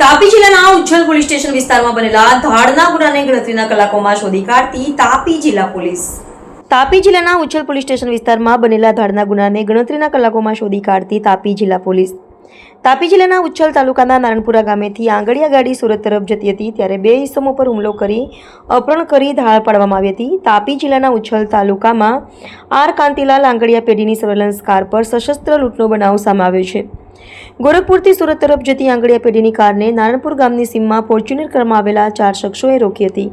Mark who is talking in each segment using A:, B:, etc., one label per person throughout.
A: તાપી જિલ્લાના Uchchhal police station વિસ્તારમાં બનેલા ધાડના ગુનાને ગણતરીના કલાકોમાં શોધી કાઢતી તાપી જિલ્લા પોલીસ. તાપી જિલ્લાના ઉચ્છલ પોલીસ સ્ટેશન વિસ્તારમાં બનેલા ધાડના ગુનાને ગણતરીના કલાકોમાં શોધી કાઢતી તાપી જિલ્લા પોલીસ. તાપી જિલ્લાના ઉચ્છલ તાલુકાના નારણપુરા ગામેથી આંગળીયા ગાડી સુરત તરફ જતી હતી ત્યારે બે ઇસમો પર હુમલો કરી અપહરણ કરી ધાડ પાડવામાં આવી હતી. તાપી જિલ્લાના ઉચ્છલ તાલુકામાં આર કાંતિલાલ આંગળીયા પેઢીની સર્વેલન્સ કાર પર સશસ્ત્ર લૂંટનો બનાવ સામે આવ્યો છે. ગોરખપુરથી સુરત તરફ જતી આંગળીયા પેઢીની કારને નારણપુર ગામની સીમમાં ફોર્ચ્યુનર કારમાં આવેલા 4 શખ્સોએ રોકી હતી.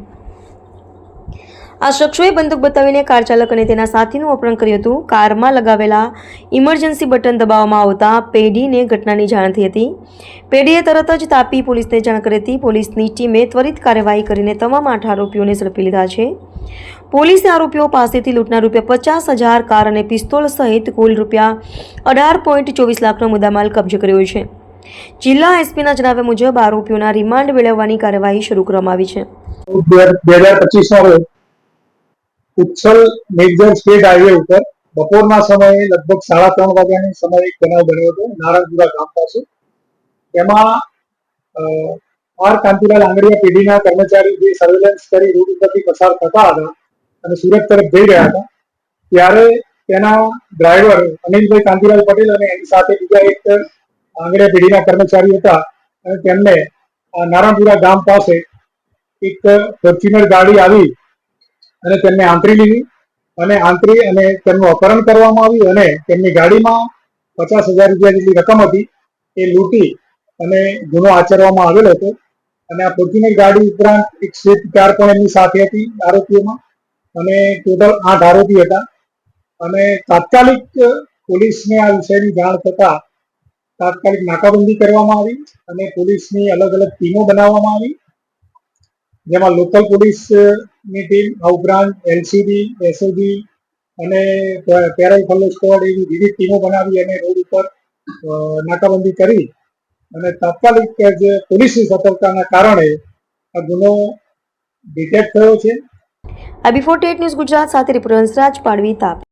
A: આ શખ્સોએ બંદૂક બતાવીને કાર ચાલક અને તેના સાથીનું અપહરણ કર્યું હતું. કારમાં લગાવેલા ઇમરજન્સી બટન દબાવવામાં આવતા પેઢીને ઘટનાની જાણ થઈ હતી. પેઢીએ તરત જ તાપી પોલીસને જાણ કરી હતી. પોલીસની ટીમે ત્વરિત કાર્યવાહી કરીને તમામ 8 આરોપીઓને ઝડપી લીધા છે. પોલીસે આરોપીઓ પાસેથી લૂંટના ₹50,000 કાર અને પિસ્તોલ સહિત કુલ ₹18.24 લાખનો મુદ્દામાલ કબજે કર્યો છે. જિલ્લા એસપીના જણાવ્યા મુજબ આરોપીઓના રિમાન્ડ મેળવવાની કાર્યવાહી શરૂ કરવામાં આવી છે.
B: 2025 ઉચ્છલ મેઘજર સ્ટેટ હાઈવે ઉપર બપોરના સમયે લગભગ 3:30 વાગ્યાની સમયે એક બનાવ બન્યો હતો નારણપુરા ગામ પાસે. એમાં આર કાંતિલાલ આંગળીયા પેઢીના કર્મચારી જે સર્વેલન્સ કરી રૂટ ઉપરથી પસાર થતા હતા અને સુરત તરફ જઈ રહ્યા હતા ત્યારે તેના ડ્રાઈવર અનિલભાઈ કાંતિલાલ પટેલ અને એની સાથે બીજા એક આંગળીયા પેઢીના કર્મચારી હતા અને તેમને નારણપુરા ગામ પાસે એક ફોર્ચ્યુનર ગાડી આવી અને તેમને આંતરી લીધી અને તેમનું અપહરણ કરવામાં આવ્યું અને તેમની ગાડીમાં ₹50,000 જેટલી રકમ હતી એ લૂંટી અને ગુનો આચરવામાં આવેલો હતો. અને આ ફોર્ચ્યુનર ગાડી ઉપરાંત એક સ્વિફ્ટ કાર પણ એમની સાથે હતી આરોપીઓમાં અને ટોટલ 8 આરોપી હતા. અને તાત્કાલિક પોલીસને આ વિષયની જાણ થતા તાત્કાલિક નાકાબંધી કરવામાં આવી અને પોલીસની અલગ અલગ ટીમો બનાવવામાં આવી, જેમાં લોકલ પોલીસની ટીમ, આ ઉપરાંત એલસીબી, એસઓજી અને પેરોલ ફોલો સ્ક્વોડ એવી વિવિધ ટીમો બનાવી અને રોડ ઉપર નાકાબંધી કરી અને તાત્કાલિક જે પોલીસની સતર્કતાના કારણે આ ગુનો ડિટેક્ટ થયો છે.
A: આ બિફોર ટેટ ન્યૂઝ ગુજરાત સાથે રિપોર્ટર હંસરાજ પાડવી, તાપી.